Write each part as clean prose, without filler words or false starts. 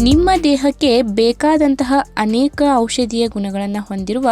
ನಿಮ್ಮ ದೇಹಕ್ಕೆ ಬೇಕಾದಂತಹ ಅನೇಕ ಔಷಧೀಯ ಗುಣಗಳನ್ನು ಹೊಂದಿರುವ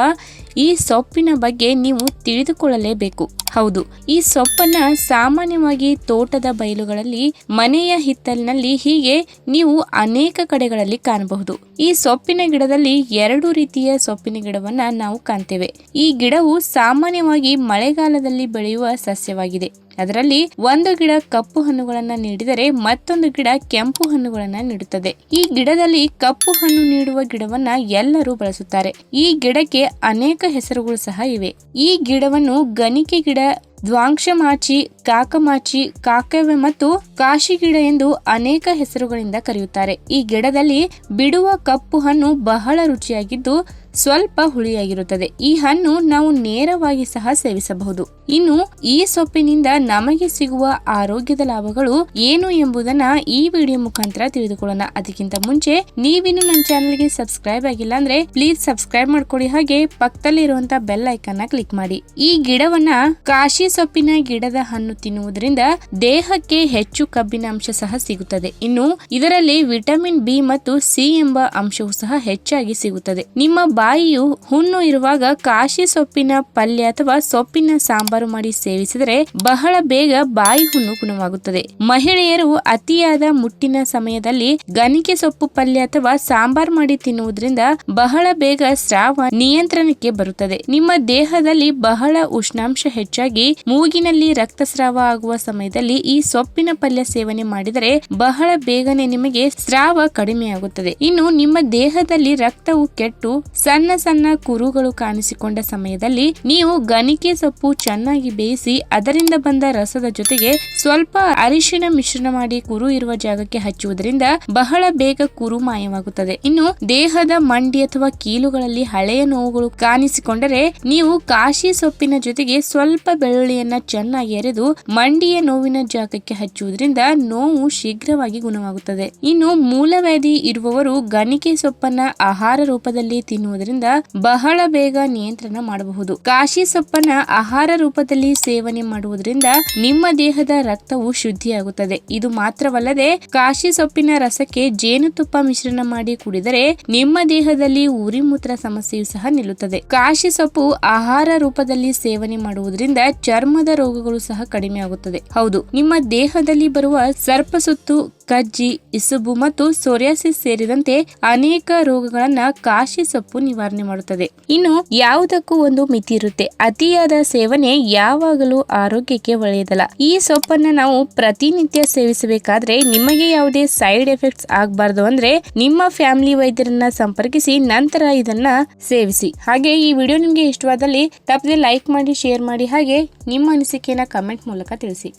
ಈ ಸೊಪ್ಪಿನ ಬಗ್ಗೆ ನೀವು ತಿಳಿದುಕೊಳ್ಳಲೇಬೇಕು. ಹೌದು, ಈ ಸೊಪ್ಪನ್ನ ಸಾಮಾನ್ಯವಾಗಿ ತೋಟದ ಬಯಲುಗಳಲ್ಲಿ, ಮನೆಯ ಹಿತ್ತಲಿನಲ್ಲಿ, ಹೀಗೆ ನೀವು ಅನೇಕ ಕಡೆಗಳಲ್ಲಿ ಕಾಣಬಹುದು. ಈ ಸೊಪ್ಪಿನ ಗಿಡದಲ್ಲಿ 2 ರೀತಿಯ ಸೊಪ್ಪಿನ ಗಿಡವನ್ನ ನಾವು ಕಾಣ್ತೇವೆ. ಈ ಗಿಡವು ಸಾಮಾನ್ಯವಾಗಿ ಮಳೆಗಾಲದಲ್ಲಿ ಬೆಳೆಯುವ ಸಸ್ಯವಾಗಿದೆ. ಅದರಲ್ಲಿ ಒಂದು ಗಿಡ ಕಪ್ಪು ಹಣ್ಣುಗಳನ್ನ ನೀಡಿದರೆ ಮತ್ತೊಂದು ಗಿಡ ಕೆಂಪು ಹಣ್ಣುಗಳನ್ನ ನೀಡುತ್ತದೆ. ಈ ಗಿಡದಲ್ಲಿ ಕಪ್ಪು ಹಣ್ಣು ನೀಡುವ ಗಿಡವನ್ನ ಎಲ್ಲರೂ ಬಳಸುತ್ತಾರೆ. ಈ ಗಿಡಕ್ಕೆ ಅನೇಕ ಹೆಸರುಗಳು ಸಹ ಇವೆ. ಈ ಗಿಡವನ್ನು ಗಣಿಕೆ ಗಿಡ, ದ್ವಾಂಕ್ಷಮಾಚಿ, ಕಾಕಮಾಚಿ, ಕಾಕವ್ಯ ಮತ್ತು ಕಾಶಿ ಗಿಡ ಎಂದು ಅನೇಕ ಹೆಸರುಗಳಿಂದ ಕರೆಯುತ್ತಾರೆ. ಈ ಗಿಡದಲ್ಲಿ ಬಿಡುವ ಕಪ್ಪು ಹಣ್ಣು ಬಹಳ ರುಚಿಯಾಗಿದ್ದು ಸ್ವಲ್ಪ ಹುಳಿಯಾಗಿರುತ್ತದೆ. ಈ ಹಣ್ಣು ನಾವು ನೇರವಾಗಿ ಸಹ ಸೇವಿಸಬಹುದು. ಇನ್ನು ಈ ಸೊಪ್ಪಿನಿಂದ ನಮಗೆ ಸಿಗುವ ಆರೋಗ್ಯದ ಲಾಭಗಳು ಏನು ಎಂಬುದನ್ನ ಈ ವಿಡಿಯೋ ಮುಖಾಂತರ ತಿಳಿದುಕೊಳ್ಳೋಣ. ಅದಕ್ಕಿಂತ ಮುಂಚೆ ನೀವಿನ್ನು ನನ್ನ ಚಾನೆಲ್ಗೆ ಸಬ್ಸ್ಕ್ರೈಬ್ ಆಗಿಲ್ಲ ಅಂದ್ರೆ ಪ್ಲೀಸ್ ಸಬ್ಸ್ಕ್ರೈಬ್ ಮಾಡ್ಕೊಳ್ಳಿ. ಹಾಗೆ ಪಕ್ಕದಲ್ಲಿ ಇರುವಂತಹ ಬೆಲ್ ಐಕಾನ್ ಕ್ಲಿಕ್ ಮಾಡಿ. ಈ ಗಿಡವನ್ನ ಕಾಶಿ ಸೊಪ್ಪಿನ ಗಿಡದ ಹಣ್ಣು ತಿನ್ನುವುದರಿಂದ ದೇಹಕ್ಕೆ ಹೆಚ್ಚು ಕಬ್ಬಿನ ಅಂಶ ಸಹ ಸಿಗುತ್ತದೆ. ಇನ್ನು ಇದರಲ್ಲಿ ವಿಟಮಿನ್ ಬಿ ಮತ್ತು ಸಿ ಎಂಬ ಅಂಶವು ಸಹ ಹೆಚ್ಚಾಗಿ ಸಿಗುತ್ತದೆ. ನಿಮ್ಮ ಬಾಯಿಯು ಹುಣ್ಣು ಇರುವಾಗ ಕಾಶಿ ಸೊಪ್ಪಿನ ಪಲ್ಯ ಅಥವಾ ಸೊಪ್ಪಿನ ಸಾಂಬಾರು ಮಾಡಿ ಸೇವಿಸಿದರೆ ಬಹಳ ಬೇಗ ಬಾಯಿ ಹುಣ್ಣು ಗುಣವಾಗುತ್ತದೆ. ಮಹಿಳೆಯರು ಅತಿಯಾದ ಮುಟ್ಟಿನ ಸಮಯದಲ್ಲಿ ಗಣಿಕೆ ಸೊಪ್ಪು ಪಲ್ಯ ಅಥವಾ ಸಾಂಬಾರ್ ಮಾಡಿ ತಿನ್ನುವುದರಿಂದ ಬಹಳ ಬೇಗ ಸ್ರಾವ ನಿಯಂತ್ರಣಕ್ಕೆ ಬರುತ್ತದೆ. ನಿಮ್ಮ ದೇಹದಲ್ಲಿ ಬಹಳ ಉಷ್ಣಾಂಶ ಹೆಚ್ಚಾಗಿ ಮೂಗಿನಲ್ಲಿ ರಕ್ತಸ್ರಾವ ಆಗುವ ಸಮಯದಲ್ಲಿ ಈ ಸೊಪ್ಪಿನ ಪಲ್ಯ ಸೇವನೆ ಮಾಡಿದರೆ ಬಹಳ ಬೇಗನೆ ನಿಮಗೆ ಸ್ರಾವ ಕಡಿಮೆಯಾಗುತ್ತದೆ. ಇನ್ನು ನಿಮ್ಮ ದೇಹದಲ್ಲಿ ರಕ್ತವು ಕೆಟ್ಟು ಸಣ್ಣ ಸಣ್ಣ ಕುರುಗಳು ಕಾಣಿಸಿಕೊಂಡ ಸಮಯದಲ್ಲಿ ನೀವು ಗಣಿಕೆ ಸೊಪ್ಪು ಚೆನ್ನಾಗಿ ಬೇಯಿಸಿ ಅದರಿಂದ ಬಂದ ರಸದ ಜೊತೆಗೆ ಸ್ವಲ್ಪ ಅರಿಶಿನ ಮಿಶ್ರಣ ಮಾಡಿ ಕುರು ಇರುವ ಜಾಗಕ್ಕೆ ಹಚ್ಚುವುದರಿಂದ ಬಹಳ ಬೇಗ ಕುರು ಮಾಯವಾಗುತ್ತದೆ. ಇನ್ನು ದೇಹದ ಮಂಡಿ ಅಥವಾ ಕೀಲುಗಳಲ್ಲಿ ಹಳೆಯ ನೋವುಗಳು ಕಾಣಿಸಿಕೊಂಡರೆ ನೀವು ಕಾಶಿ ಸೊಪ್ಪಿನ ಜೊತೆಗೆ ಸ್ವಲ್ಪ ಬೆಳ್ಳುಳ್ಳಿಯನ್ನ ಚೆನ್ನಾಗಿ ಎರೆದು ಮಂಡಿಯ ನೋವಿನ ಜಾಗಕ್ಕೆ ಹಚ್ಚುವುದರಿಂದ ನೋವು ಶೀಘ್ರವಾಗಿ ಗುಣವಾಗುತ್ತದೆ. ಇನ್ನು ಮೂಲವ್ಯಾಧಿ ಇರುವವರು ಗಣಿಕೆ ಸೊಪ್ಪನ್ನ ಆಹಾರ ರೂಪದಲ್ಲಿ ತಿನ್ನುವುದರಿಂದ ಬಹಳ ಬೇಗ ನಿಯಂತ್ರಣ ಮಾಡಬಹುದು. ಕಾಶಿ ಸೊಪ್ಪನ್ನ ಆಹಾರ ರೂಪದಲ್ಲಿ ಸೇವನೆ ಮಾಡುವುದರಿಂದ ನಿಮ್ಮ ದೇಹದ ರಕ್ತವು ಶುದ್ಧಿಯಾಗುತ್ತದೆ. ಇದು ಮಾತ್ರವಲ್ಲದೆ ಕಾಶಿ ಸೊಪ್ಪಿನ ರಸಕ್ಕೆ ಜೇನುತುಪ್ಪ ಮಿಶ್ರಣ ಮಾಡಿ ಕುಡಿದರೆ ನಿಮ್ಮ ದೇಹದಲ್ಲಿ ಉರಿಮೂತ್ರ ಸಮಸ್ಯೆಯು ಸಹ ನಿಲ್ಲುತ್ತದೆ. ಕಾಶಿ ಸೊಪ್ಪು ಆಹಾರ ರೂಪದಲ್ಲಿ ಸೇವನೆ ಮಾಡುವುದರಿಂದ ಚರ್ಮದ ರೋಗಗಳು ಸಹ ಕಡಿಮೆ ಆಗುತ್ತದೆ. ಹೌದು, ನಿಮ್ಮ ದೇಹದಲ್ಲಿ ಬರುವ ಸರ್ಪಸುತ್ತು, ಕಜ್ಜಿ, ಇಸುಬು ಮತ್ತು ಸೋರಿಯಾಸಿಸ್ ಸೇರಿದಂತೆ ಅನೇಕ ರೋಗಗಳನ್ನ ಕಾಶಿ ಸೊಪ್ಪು ನಿವಾರಣೆ ಮಾಡುತ್ತದೆ. ಇನ್ನು ಯಾವುದಕ್ಕೂ ಒಂದು ಮಿತಿ ಇರುತ್ತೆ. ಅತಿಯಾದ ಸೇವನೆ ಯಾವಾಗಲೂ ಆರೋಗ್ಯಕ್ಕೆ ಒಳ್ಳೆಯದಲ್ಲ. ಈ ಸೊಪ್ಪನ್ನ ನಾವು ಪ್ರತಿನಿತ್ಯ ಸೇವಿಸಬೇಕಾದ್ರೆ ನಿಮಗೆ ಯಾವುದೇ ಸೈಡ್ ಎಫೆಕ್ಟ್ಸ್ ಆಗಬಾರ್ದು ಅಂದ್ರೆ ನಿಮ್ಮ ಫ್ಯಾಮಿಲಿ ವೈದ್ಯರನ್ನ ಸಂಪರ್ಕಿಸಿ ನಂತರ ಇದನ್ನ ಸೇವಿಸಿ. ಹಾಗೆ ಈ ವಿಡಿಯೋ ನಿಮ್ಗೆ ಇಷ್ಟವಾದಲ್ಲಿ ತಪ್ಪದೆ ಲೈಕ್ ಮಾಡಿ, ಶೇರ್ ಮಾಡಿ, ಹಾಗೆ ನಿಮ್ಮ ಅನಿಸಿಕೆಯನ್ನ ಕಮೆಂಟ್ ಮೂಲಕ ತಿಳಿಸಿ.